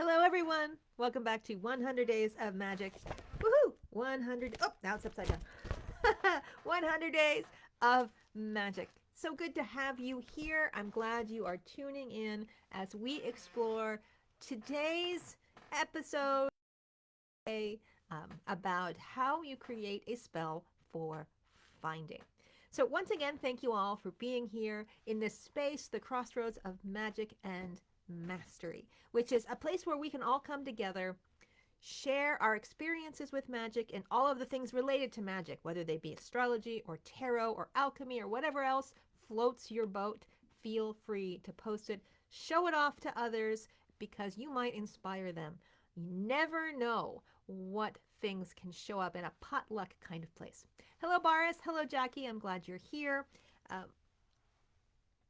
Hello, everyone. Welcome back to 100 Days of Magic. Woohoo! 100. Oh, now it's upside down. 100 Days of Magic. So good to have you here. I'm glad you are tuning in as we explore today's episode about how you create a spell for finding. So, once again, thank you all for being here in this space, the crossroads of magic and mastery, which is a place where we can all come together, share our experiences with magic and all of the things related to magic, whether they be astrology or tarot or alchemy or whatever else floats your boat. Feel free to post it, show it off to others because you might inspire them. You never know what things can show up in a potluck kind of place. Hello, Boris. Hello, Jackie. I'm glad you're here. Uh,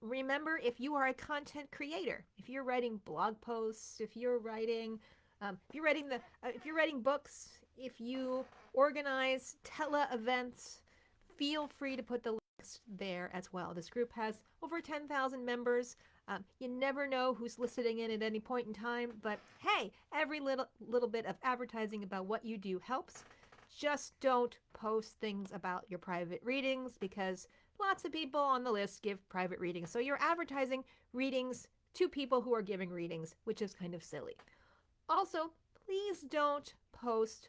Remember, if you are a content creator, if you're writing blog posts, if you're writing books, if you organize tele events, feel free to put the links there as well. This group has over 10,000 members. You never know who's listening in at any point in time, but hey, every little bit of advertising about what you do helps. Just don't post things about your private readings because lots of people on the list give private readings. So you're advertising readings to people who are giving readings, which is kind of silly. Also, please don't post,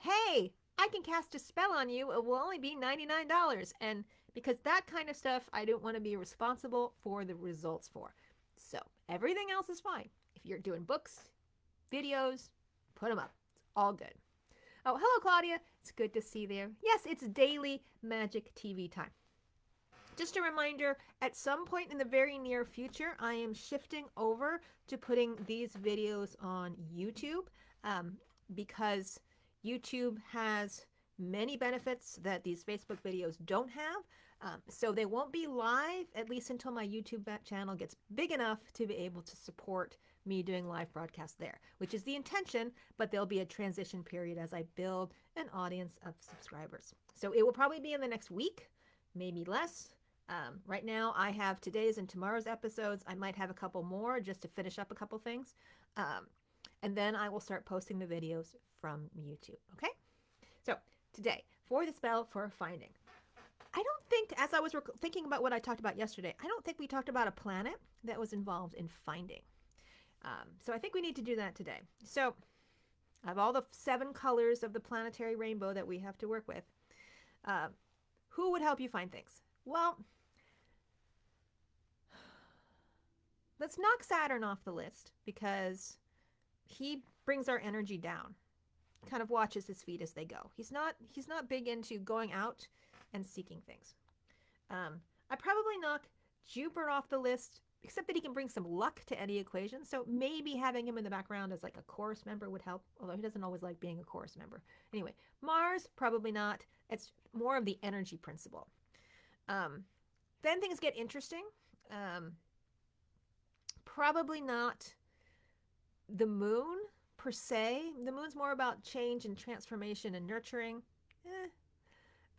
hey, I can cast a spell on you. It will only be $99. And because that kind of stuff, I don't want to be responsible for the results for. So everything else is fine. If you're doing books, videos, put them up. It's all good. Oh, hello, Claudia. It's good to see you there. Yes, it's daily Magic TV time. Just a reminder, at some point in the very near future, I am shifting over to putting these videos on YouTube because YouTube has many benefits that these Facebook videos don't have. So they won't be live, at least until my YouTube channel gets big enough to be able to support me doing live broadcasts there, which is the intention, but there'll be a transition period as I build an audience of subscribers. So it will probably be in the next week, maybe less. Right now, I have today's and tomorrow's episodes. I might have a couple more just to finish up a couple things. And then I will start posting the videos from YouTube. Okay? So today, for the spell for finding. I don't think, as I was thinking about what I talked about yesterday, I don't think we talked about a planet that was involved in finding. So I think we need to do that today. So I have all the 7 colors of the planetary rainbow that we have to work with. Who would help you find things? Well, let's knock Saturn off the list because he brings our energy down. Kind of watches his feet as they go. He's not big into going out and seeking things. I probably knock Jupiter off the list, except that he can bring some luck to any equation. So maybe having him in the background as like a chorus member would help, although he doesn't always like being a chorus member. Anyway, Mars, probably not. It's more of the energy principle. Then things get interesting. Probably not the moon per se. The moon's more about change and transformation and nurturing.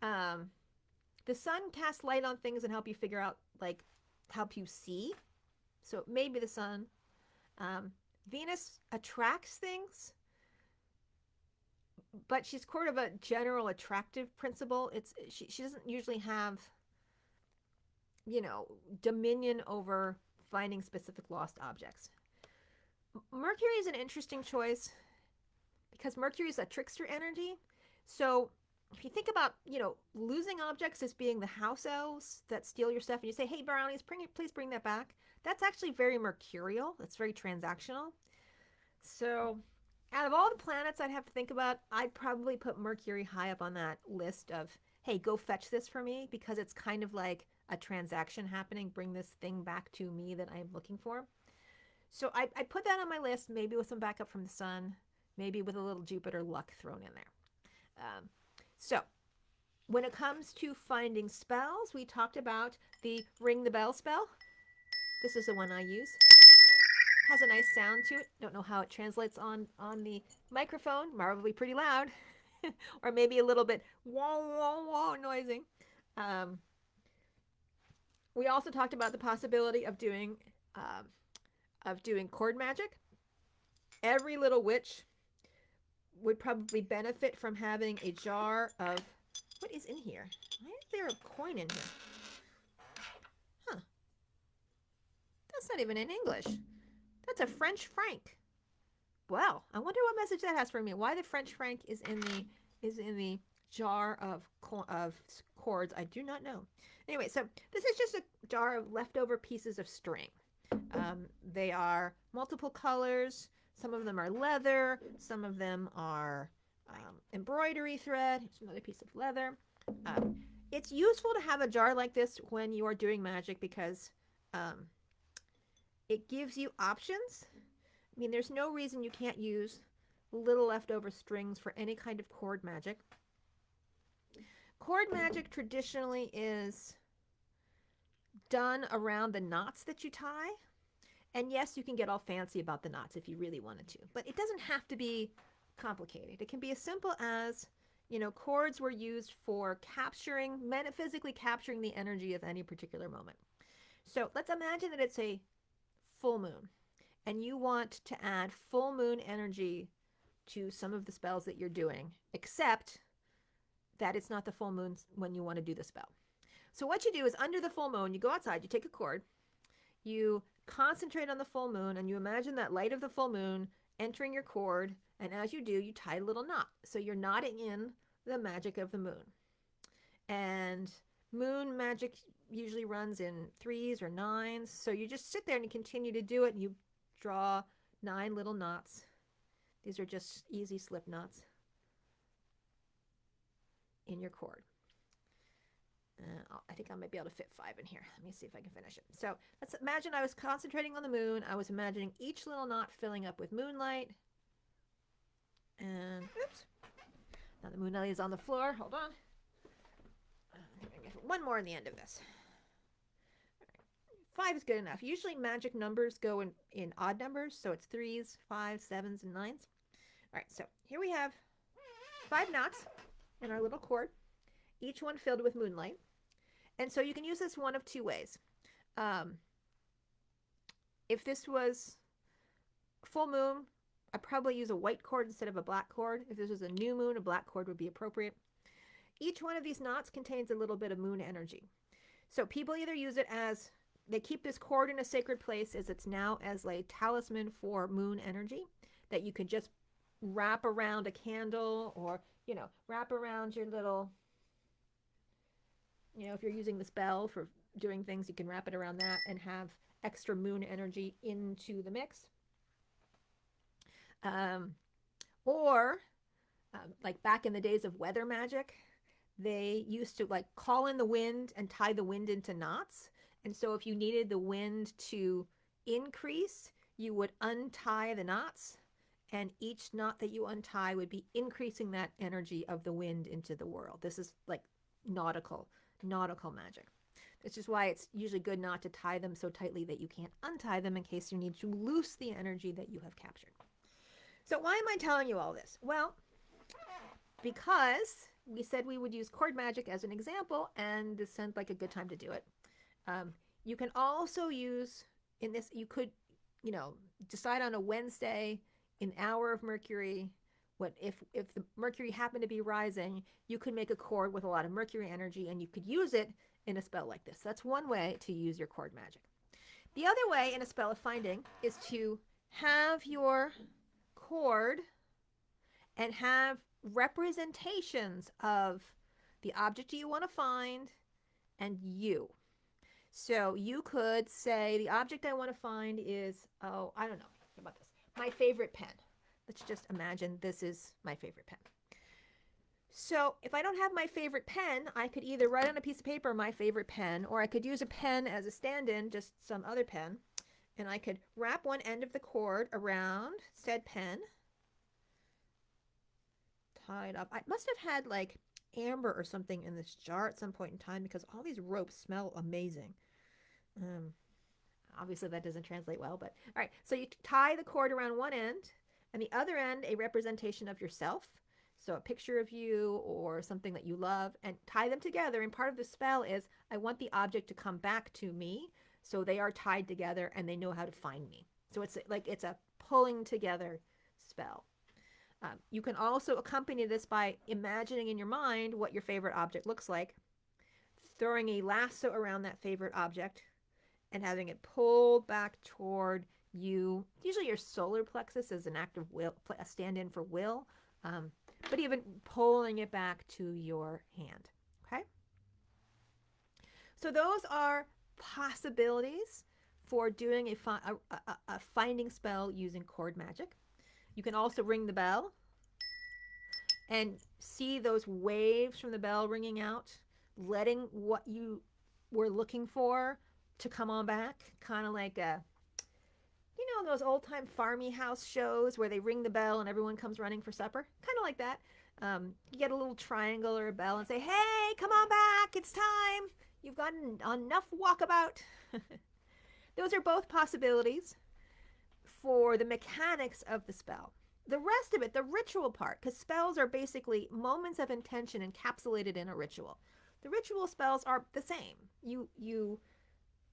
The sun casts light on things and help you figure out, like, help you see. So maybe the sun. Venus attracts things, but she's sort of a general attractive principle. She doesn't usually have, dominion over finding specific lost objects. Mercury is an interesting choice because Mercury is a trickster energy. So if you think about, losing objects as being the house elves that steal your stuff and you say, hey, brownies, please bring that back. That's actually very mercurial. That's very transactional. So out of all the planets I'd have to think about, I'd probably put Mercury high up on that list of, hey, go fetch this for me, because it's kind of like a transaction happening. Bring this thing back to me that I'm looking for. So I put that on my list, maybe with some backup from the sun, maybe with a little Jupiter luck thrown in there. So when it comes to finding spells, we talked about the ring the bell spell. This is the one I use. Has a nice sound to it. Don't know how it translates on the microphone. Probably pretty loud. Or maybe a little bit wah, wah, wah noisy. We also talked about the possibility of doing cord magic. Every little witch would probably benefit from having a jar of, what is in here? Why is there a coin in here? Huh. That's not even in English. That's a French franc. Well, I wonder what message that has for me. Why the French franc is in the jar of cords, I do not know. Anyway, so this is just a jar of leftover pieces of string. They are multiple colors. Some of them are leather. Some of them are embroidery thread. Here's another piece of leather. It's useful to have a jar like this when you are doing magic because it gives you options. I mean, there's no reason you can't use little leftover strings for any kind of cord magic. Cord magic traditionally is done around the knots that you tie. And yes, you can get all fancy about the knots if you really wanted to, but it doesn't have to be complicated. It can be as simple as, cords were used for metaphysically capturing the energy of any particular moment. So let's imagine that it's a full moon and you want to add full moon energy to some of the spells that you're doing, except that it's not the full moon when you want to do the spell. So what you do is under the full moon, you go outside, you take a cord, you concentrate on the full moon, and you imagine that light of the full moon entering your cord, and as you do, you tie a little knot. So you're knotting in the magic of the moon. And moon magic usually runs in 3s or 9s, so you just sit there and you continue to do it, and you draw 9 little knots. These are just easy slip knots in your cord. I think I might be able to fit 5 in here. Let me see if I can finish it. So let's imagine I was concentrating on the moon. I was imagining each little knot filling up with moonlight. And, oops. Now the moonlight is on the floor. Hold on. I'm going to get one more in the end of this. All right. 5 is good enough. Usually magic numbers go in odd numbers. So it's 3s, 5s, 7s, and 9s. All right. So here we have 5 knots in our little cord, each one filled with moonlight. And so you can use this one of 2 ways. If this was full moon, I'd probably use a white cord instead of a black cord. If this was a new moon, a black cord would be appropriate. Each one of these knots contains a little bit of moon energy. So people either use it as, they keep this cord in a sacred place as it's now as a talisman for moon energy that you could just wrap around a candle or, wrap around your little, if you're using the spell for doing things, you can wrap it around that and have extra moon energy into the mix. Like back in the days of weather magic, they used to like call in the wind and tie the wind into knots. And so if you needed the wind to increase, you would untie the knots, and each knot that you untie would be increasing that energy of the wind into the world. This is like nautical magic. This is why it's usually good not to tie them so tightly that you can't untie them in case you need to loose the energy that you have captured. So why am I telling you all this? Well, because we said we would use cord magic as an example, and this sounds like a good time to do it. You can also use, in this, you could, decide on a Wednesday, an hour of Mercury. If the Mercury happened to be rising, you could make a cord with a lot of Mercury energy, and you could use it in a spell like this. That's one way to use your cord magic. The other way in a spell of finding is to have your cord and have representations of the object you want to find and you. So you could say the object I want to find is, I don't know, how about this? My favorite pen. Let's just imagine this is my favorite pen. So if I don't have my favorite pen, I could either write on a piece of paper my favorite pen, or I could use a pen as a stand-in, just some other pen, and I could wrap one end of the cord around said pen, tie it up. I must have had like amber or something in this jar at some point in time because all these ropes smell amazing. Obviously that doesn't translate well, but all right. So you tie the cord around one end, and the other end a representation of yourself. So a picture of you or something that you love, and tie them together. And part of the spell is I want the object to come back to me. So they are tied together and they know how to find me. So it's like it's a pulling together spell. You can also accompany this by imagining in your mind what your favorite object looks like, throwing a lasso around that favorite object, and having it pulled back toward you. Usually your solar plexus is an act of will, a stand-in for will, but even pulling it back to your hand. Okay? So those are possibilities for doing a finding spell using cord magic. You can also ring the bell and see those waves from the bell ringing out, letting what you were looking for to come on back, kind of like those old time farmy house shows where they ring the bell and everyone comes running for supper, kind of like that. You get a little triangle or a bell and say, "Hey, come on back! It's time. You've got enough walkabout." Those are both possibilities for the mechanics of the spell. The rest of it, the ritual part, because spells are basically moments of intention encapsulated in a ritual. The ritual spells are the same. You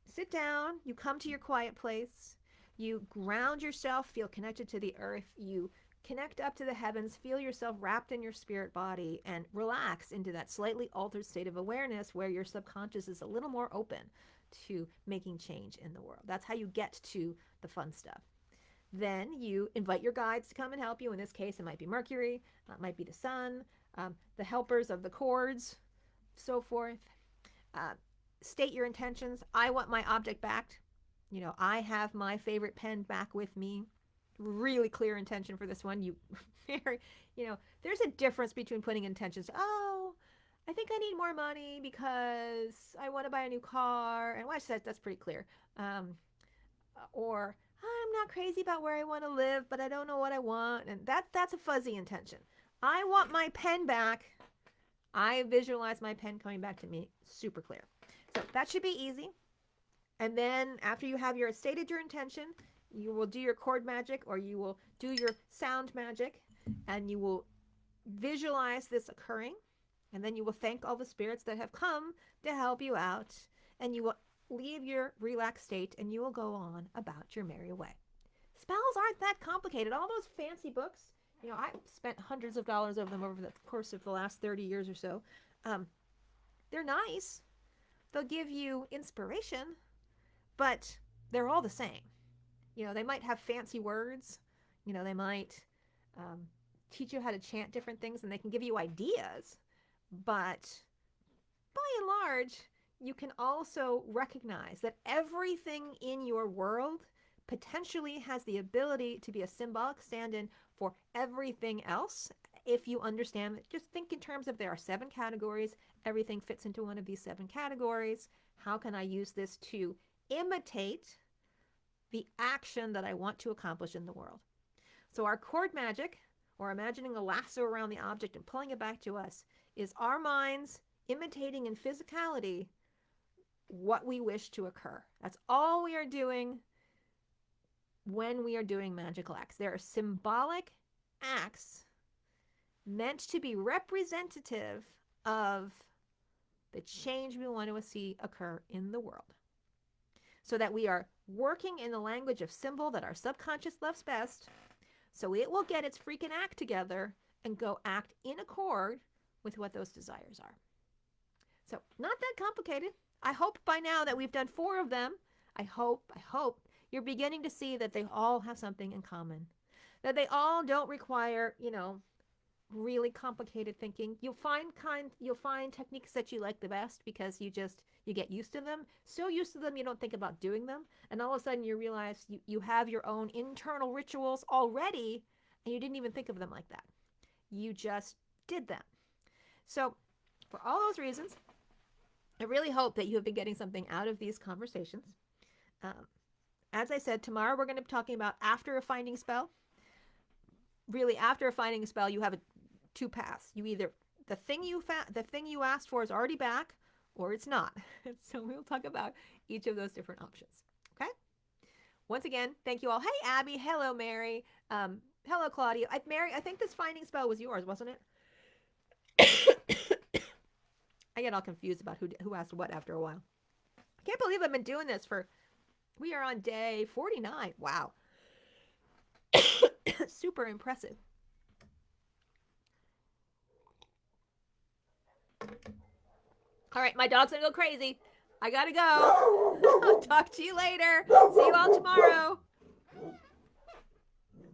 sit down, you come to your quiet place, you ground yourself, feel connected to the earth, you connect up to the heavens, feel yourself wrapped in your spirit body, and relax into that slightly altered state of awareness where your subconscious is a little more open to making change in the world. That's how you get to the fun stuff. Then you invite your guides to come and help you. In this case, it might be Mercury, it might be the sun, the helpers of the cords, so forth. State your intentions. I want my object back. I have my favorite pen back with me. Really clear intention for this one. There's a difference between putting intentions. Oh, I think I need more money because I want to buy a new car. And watch that. That's pretty clear. Or I'm not crazy about where I want to live, but I don't know what I want. And that's a fuzzy intention. I want my pen back. I visualize my pen coming back to me. Super clear. So that should be easy. And then after you have stated your intention, you will do your cord magic, or you will do your sound magic, and you will visualize this occurring. And then you will thank all the spirits that have come to help you out. And you will leave your relaxed state, and you will go on about your merry way. Spells aren't that complicated. All those fancy books, I spent hundreds of dollars of them over the course of the last 30 years or so. They're nice. They'll give you inspiration, but they're all the same. They might have fancy words. They might teach you how to chant different things, and they can give you ideas. But by and large, you can also recognize that everything in your world potentially has the ability to be a symbolic stand-in for everything else. If you understand that, just think in terms of there are 7 categories. Everything fits into one of these 7 categories. How can I use this to imitate the action that I want to accomplish in the world? So our cord magic, or imagining a lasso around the object and pulling it back to us, is our minds imitating in physicality what we wish to occur. That's all we are doing when we are doing magical acts. There are symbolic acts meant to be representative of the change we want to see occur in the world. So that we are working in the language of symbol that our subconscious loves best, so it will get its freaking act together and go act in accord with what those desires are. So not that complicated. I hope by now that we've done 4 of them, I hope you're beginning to see that they all have something in common. That they all don't require, really complicated thinking. You'll find techniques that you like the best because you get used to them. So used to them you don't think about doing them. And all of a sudden you realize you have your own internal rituals already, and you didn't even think of them like that. You just did them. So for all those reasons, I really hope that you have been getting something out of these conversations. As I said, tomorrow we're going to be talking about after a finding spell. Really, after a finding spell, you have 2 paths. You either the thing you asked for is already back, or it's not. So we'll talk about each of those different options. Okay. Once again, thank you all. Hey, Abby. Hello, Mary. Hello, Claudia. Mary, I think this finding spell was yours, wasn't it? I get all confused about who asked what after a while. I can't believe I've been doing this we are on day 49. Wow. Super impressive. All right, my dog's gonna go crazy. I gotta go. I'll talk to you later. See you all tomorrow.